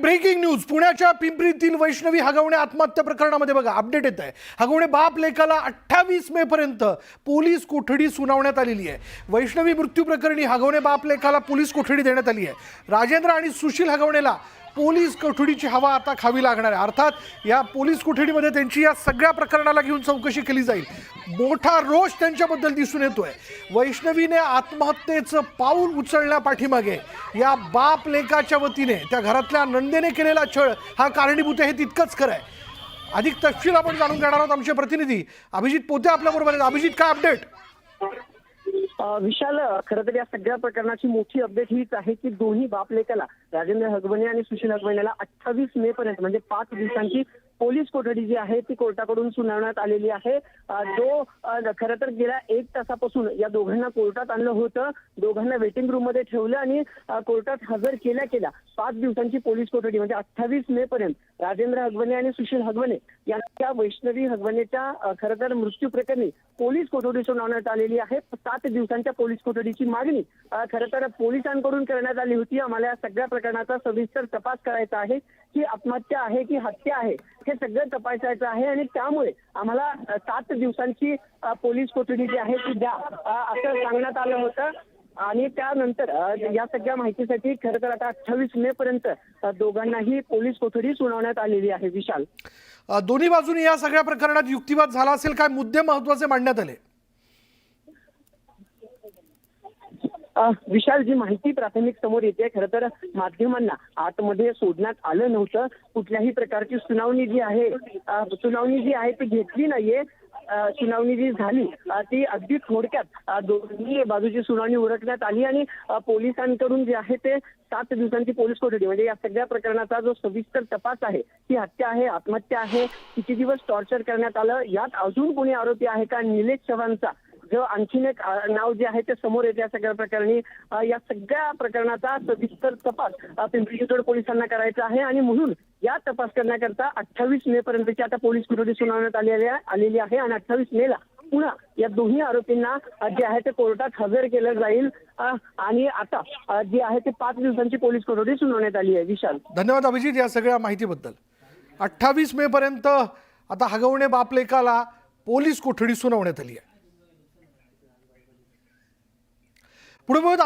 Breaking news पुण्याच्या पिंपरीतील वैष्णवी हगवणे आत्महत्या प्रकरणामध्ये बघा अपडेट येत आहे। हगवणे बाप लेकाला 28 मे पर्यंत पोलीस कोठडी सुनावण्यात आलेली आहे। वैष्णवी मृत्यू प्रकरणी हगवणे बाप लेकाला पोलीस कोठडी देण्यात आली आहे। राजेंद्र आणि सुशील हगवणेला पोलीस कोठडीची हवा आता खावी लागणार आहे। अर्थात या पोलीस कोठडीमध्ये त्यांची या सगळ्या प्रकरणाला घेऊन चौकशी केली जाईल। मोठा रोष त्यांच्याबद्दल दिसून येतोय। वैष्णवीने आत्महत्येचं पाऊल उचलण्यापाठीमागे या बाप लेकाच्या वतीने त्या घरातल्या नंदेने केलेला छळ हा कारणीभूत आहे, हे तितकंच खरं आहे। अधिक तपशील आपण जाणून घेणार आहोत। आमचे प्रतिनिधी अभिजित पोते आपल्या बरोबर आहेत। अभिजित, काय अपडेट? विशाल, खरं तर या सगळ्या प्रकरणाची मोठी अपडेट हीच आहे की दोन्ही बाप लेकाला राजेंद्र हगवणे आणि सुशील हगवणेला 28 मे पर्यंत म्हणजे 5 दिवसांची पोलीस कोठडी जी आहे ती कोर्टाकडून सुनावण्यात आलेली आहे। जो खरं तर गेल्या 1 तासापासून या दोघांना कोर्टात आणलं होतं। दोघांना वेटिंग रूम मध्ये ठेवलं आणि कोर्टात हजर केल्या 5 दिवसांची पोलीस कोठडी म्हणजे 28 मे पर्यंत राजेंद्र हगवणे आणि सुशील हगवणे यांच्या वैष्णवी हगवणेच्या खरं तर मृत्यू प्रकरणी पोलीस कोठडी सुनावण्यात आलेली आहे। 7 दिवसांच्या पोलीस कोठडीची मागणी खरं तर पोलिसांकडून करण्यात आली होती। आम्हाला या सगळ्या प्रकरणाचा सविस्तर तपास करायचा आहे की आत्महत्या आहे की हत्या आहे हे सगळं तपासायचं आहे आणि त्यामुळे आम्हाला 7 दिवसांची पोलीस कोठडी जी आहे ती द्या असं सांगण्यात आलं होतं। आणि त्यानंतर या सगळ्या माहितीसाठी खरं तर आता 28 मे पर्यंत दोघांनाही पोलीस कोठडी सुनावण्यात आलेली आहे। विशाल, दोन्ही बाजूने या सगळ्या प्रकरणात युक्तिवाद झाला असेल, काय मुद्दे महत्त्वाचे मांडण्यात आले? विशाल, जी माहिती प्राथमिक समोर येते खरं तर माध्यमांना आतमध्ये सोडण्यात आलं नव्हतं। कुठल्याही प्रकारची सुनावणी जी आहे ती घेतली नाहीये। सुनावणी जी झाली ती अगदी थोडक्यात दोन्ही बाजूची सुनावणी उरकण्यात आली आणि पोलिसांकडून जे आहे ते 7 दिवसांची पोलीस कोठडी म्हणजे या सगळ्या प्रकरणाचा जो सविस्तर तपास आहे, ती हत्या आहे आत्महत्या आहे, किती दिवस टॉर्चर करण्यात आलं, यात अजून कोणी आरोपी आहे का, निलेश चव्हाणचा जो आणखीन एक नाव जे आहे ते समोर येते या सगळ्या प्रकरणी। या सगळ्या प्रकरणाचा सविस्तर तपास पिंपरी चिंचवड पोलिसांना करायचा आहे आणि म्हणून या तपास करण्याकरता 28 मे पर्यंतची आता पोलीस कोठडी सुनावण्यात आलेली आहे आणि 28 मेला पुन्हा या दोन्ही आरोपींना जे आहे ते कोर्टात हजर केलं जाईल आणि आता जी आहे ते 5 दिवसांची पोलीस कोठडी सुनावण्यात आली आहे। विशाल, धन्यवाद अभिजित या सगळ्या माहितीबद्दल। 28 मे पर्यंत आता हगवणे बाप लेकाला पोलीस कोठडी सुनावण्यात आली आहे। पुढे अमरावती